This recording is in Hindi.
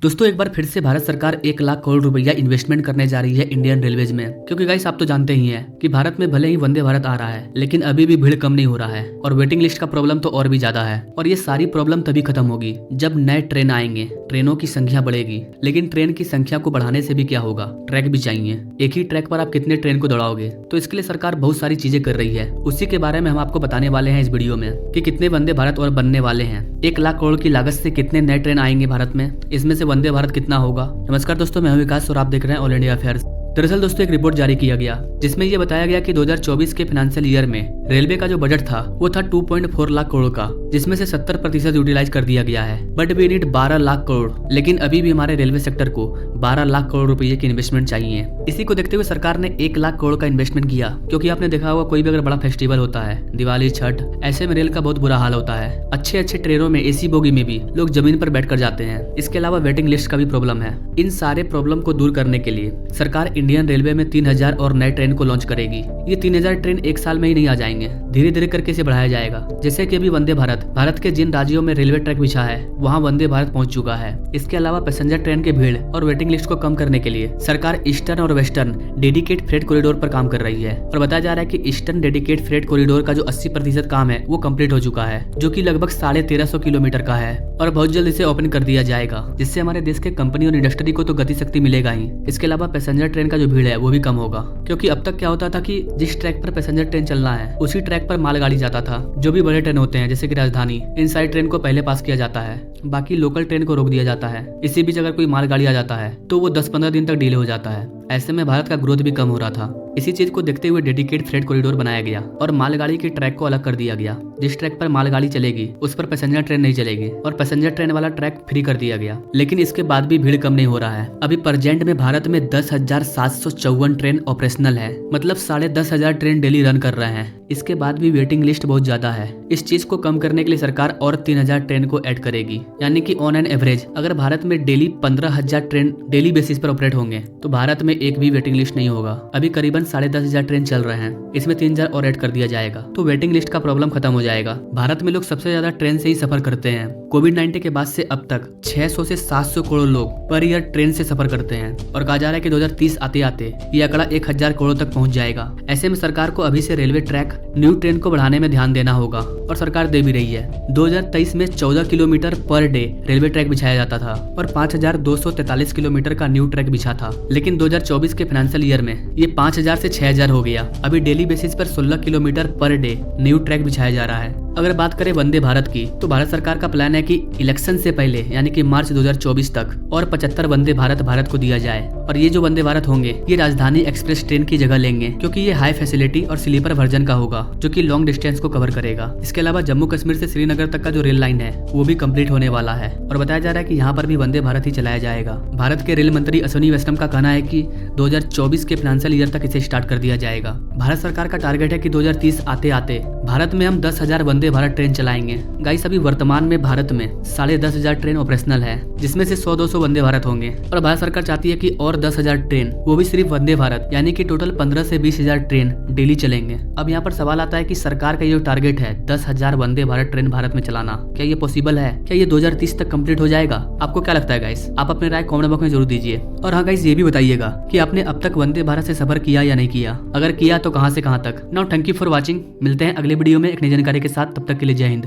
दोस्तों एक बार फिर से भारत सरकार 1 लाख करोड़ रुपया इन्वेस्टमेंट करने जा रही है इंडियन रेलवेज में, क्योंकि गाइस आप तो जानते ही हैं कि भारत में भले ही वंदे भारत आ रहा है लेकिन अभी भी भीड़ कम नहीं हो रहा है और वेटिंग लिस्ट का प्रॉब्लम तो और भी ज्यादा है। और ये सारी प्रॉब्लम तभी खत्म होगी जब नए ट्रेन आएंगे, ट्रेनों की संख्या बढ़ेगी। लेकिन ट्रेन की संख्या को बढ़ाने से भी क्या होगा, ट्रैक भी चाहिए। एक ही ट्रैक पर आप कितने ट्रेन को दौड़ाओगे, तो इसके लिए सरकार बहुत सारी चीजें कर रही है। उसी के बारे में हम आपको बताने वाले हैं इस वीडियो में कि कितने वंदे भारत और बनने वाले हैं। 1 लाख करोड़ की लागत से कितने नए ट्रेन आएंगे भारत में, इसमें से वंदे भारत कितना होगा। नमस्कार दोस्तों, मैं हूं विकास और आप देख रहे हैं ऑल इंडिया अफेयर्स। दरअसल दोस्तों एक रिपोर्ट जारी किया गया जिसमें यह बताया गया कि 2024 के फाइनेंशियल ईयर में रेलवे का जो बजट था वो था 2.4 लाख करोड़ का, जिसमें से 70% यूटिलाइज कर दिया गया है। But we need 12 lakh crore, लेकिन अभी भी हमारे रेलवे सेक्टर को 12 लाख करोड़ रुपए की इन्वेस्टमेंट चाहिए। इसी को देखते हुए सरकार ने 1 लाख करोड़ का इन्वेस्टमेंट किया, क्योंकि आपने देखा होगा कोई भी अगर बड़ा फेस्टिवल होता है, दिवाली, छठ, ऐसे में रेल का बहुत बुरा हाल होता है। अच्छे ट्रेनों में एसी बोगी में भी लोग जमीन पर बैठ कर जाते हैं। इसके अलावा वेटिंग लिस्ट का भी प्रॉब्लम है। इन सारे प्रॉब्लम को दूर करने के लिए सरकार इंडियन रेलवे में 3000 और नए ट्रेन को लॉन्च करेगी। ये 3000 ट्रेन एक साल में ही नहीं आ जाएंगे, धीरे धीरे करके इसे बढ़ाया जाएगा। जैसे कि अभी वंदे भारत के जिन राज्यों में रेलवे ट्रैक बिछा है वहाँ वंदे भारत पहुंच चुका है। इसके अलावा पैसेंजर ट्रेन के भीड़ और वेटिंग लिस्ट को कम करने के लिए सरकार ईस्टर्न और वेस्टर्न डेडिकेट फ्रेट कॉरिडोर पर काम कर रही है। और बताया जा रहा है कि ईस्टर्न डेडिकेट फ्रेट कॉरिडोर का जो 80% काम है वो कम्प्लीट हो चुका है, जो कि लगभग 1350 किलोमीटर का है और बहुत जल्द इसे ओपन कर दिया जाएगा, जिससे हमारे देश के कंपनी और इंडस्ट्री को तो गति शक्ति मिलेगा ही। इसके अलावा पैसेंजर ट्रेन का जो भीड़ है वो भी कम होगा, क्योंकि अब तक क्या होता था कि जिस ट्रैक पर पैसेंजर ट्रेन चलना है उसी ट्रैक पर मालगाड़ी जाता था। जो भी बड़े ट्रेन होते हैं जैसे कि राजधानी, इन सारी ट्रेन को पहले पास किया जाता है, बाकी लोकल ट्रेन को रोक दिया जाता है। इसी बीच अगर कोई मालगाड़ी आ जाता है तो वो 10-15 दिन तक डिले हो जाता है। ऐसे में भारत का ग्रोथ भी कम हो रहा था। इसी चीज को देखते हुए डेडिकेट फ्रेट कॉरिडोर बनाया गया और मालगाड़ी के ट्रैक को अलग कर दिया गया। जिस ट्रैक पर मालगाड़ी चलेगी उस पर पैसेंजर ट्रेन नहीं चलेगी और पैसेंजर ट्रेन वाला ट्रैक फ्री कर दिया गया। लेकिन इसके बाद भी भीड़ कम नहीं हो रहा है। अभी प्रेजेंट में भारत में 10,754 ट्रेन ऑपरेशनल है, मतलब 10,500 ट्रेन डेली रन कर रहे हैं। इसके बाद भी वेटिंग लिस्ट बहुत ज्यादा है। इस चीज को कम करने के लिए सरकार और 3000 ट्रेन को ऐड करेगी, यानी कि ऑन एन एवरेज अगर भारत में डेली 15,000 ट्रेन डेली बेसिस पर ऑपरेट होंगे तो भारत में एक भी वेटिंग लिस्ट नहीं होगा। अभी करीबन 10,500 ट्रेन चल रहे हैं, इसमें 3000 और ऐड कर दिया जाएगा तो वेटिंग लिस्ट का प्रॉब्लम खत्म हो जाएगा। भारत में लोग सबसे ज्यादा ट्रेन से ही सफर करते हैं। कोविड-19 के बाद से अब तक 600 से 700 करोड़ लोग पर ईयर ट्रेन से सफर करते हैं और कहा जा रहा है कि 2030 आते आते ये आंकड़ा 1000 करोड़ तक पहुंच जाएगा। ऐसे में सरकार को अभी से रेलवे ट्रैक, न्यू ट्रेन को बढ़ाने में ध्यान देना होगा और सरकार दे भी रही है। 2023 में 14 kilometre per day railway track बिछाया जाता था और 5243 किलोमीटर का न्यू ट्रैक बिछा था। लेकिन 2024 के फाइनेंशियल ईयर में ये 5000 से 6000 हो गया। अभी डेली बेसिस पर 16 kilometre per day new track बिछाया जा रहा है। अगर बात करें वंदे भारत की, तो भारत सरकार का प्लान है कि इलेक्शन से पहले यानी कि मार्च 2024 तक और 75 वंदे भारत को दिया जाए। और ये जो वंदे भारत होंगे ये राजधानी एक्सप्रेस ट्रेन की जगह लेंगे, क्योंकि ये हाई फैसिलिटी और स्लीपर वर्जन का होगा जो कि लॉन्ग डिस्टेंस को कवर करेगा। इसके अलावा जम्मू कश्मीर से श्रीनगर तक का जो रेल लाइन है वो भी कंप्लीट होने वाला है और बताया जा रहा है कि यहाँ पर भी वंदे भारत ही चलाया जाएगा। भारत के रेल मंत्री अश्विनी वैष्णव का कहना है कि 2024 के फाइनेंशियल ईयर तक इसे स्टार्ट कर दिया जाएगा। भारत सरकार का टारगेट है कि 2030 आते आते भारत में हम 10,000 वंदे भारत ट्रेन चलाएंगे। गाइस अभी वर्तमान में भारत में 10,500 ट्रेन ऑपरेशनल है, जिसमें से 100-200 वंदे भारत होंगे और भारत सरकार चाहती है कि और 10,000 ट्रेन, वो भी सिर्फ वंदे भारत, यानी कि टोटल 15 से 20,000 ट्रेन डेली चलेंगे। अब यहाँ पर सवाल आता है कि सरकार का ये टारगेट है 10,000 वंदे भारत ट्रेन भारत में चलाना, क्या ये पॉसिबल है? क्या ये 2030 तक कंप्लीट हो जाएगा? आपको क्या लगता है गाइस? आप अपने राय कमेंट बॉक्स में जरूर दीजिए। और हाँ गाइस, ये भी बताइएगा कि आपने अब तक वंदे भारत से सफर किया या नहीं किया। अगर किया तो कहाँ से कहाँ तक। Now thank you for watching. मिलते हैं अगले वीडियो में एक नई जानकारी के साथ। तब तक के लिए जय हिंद।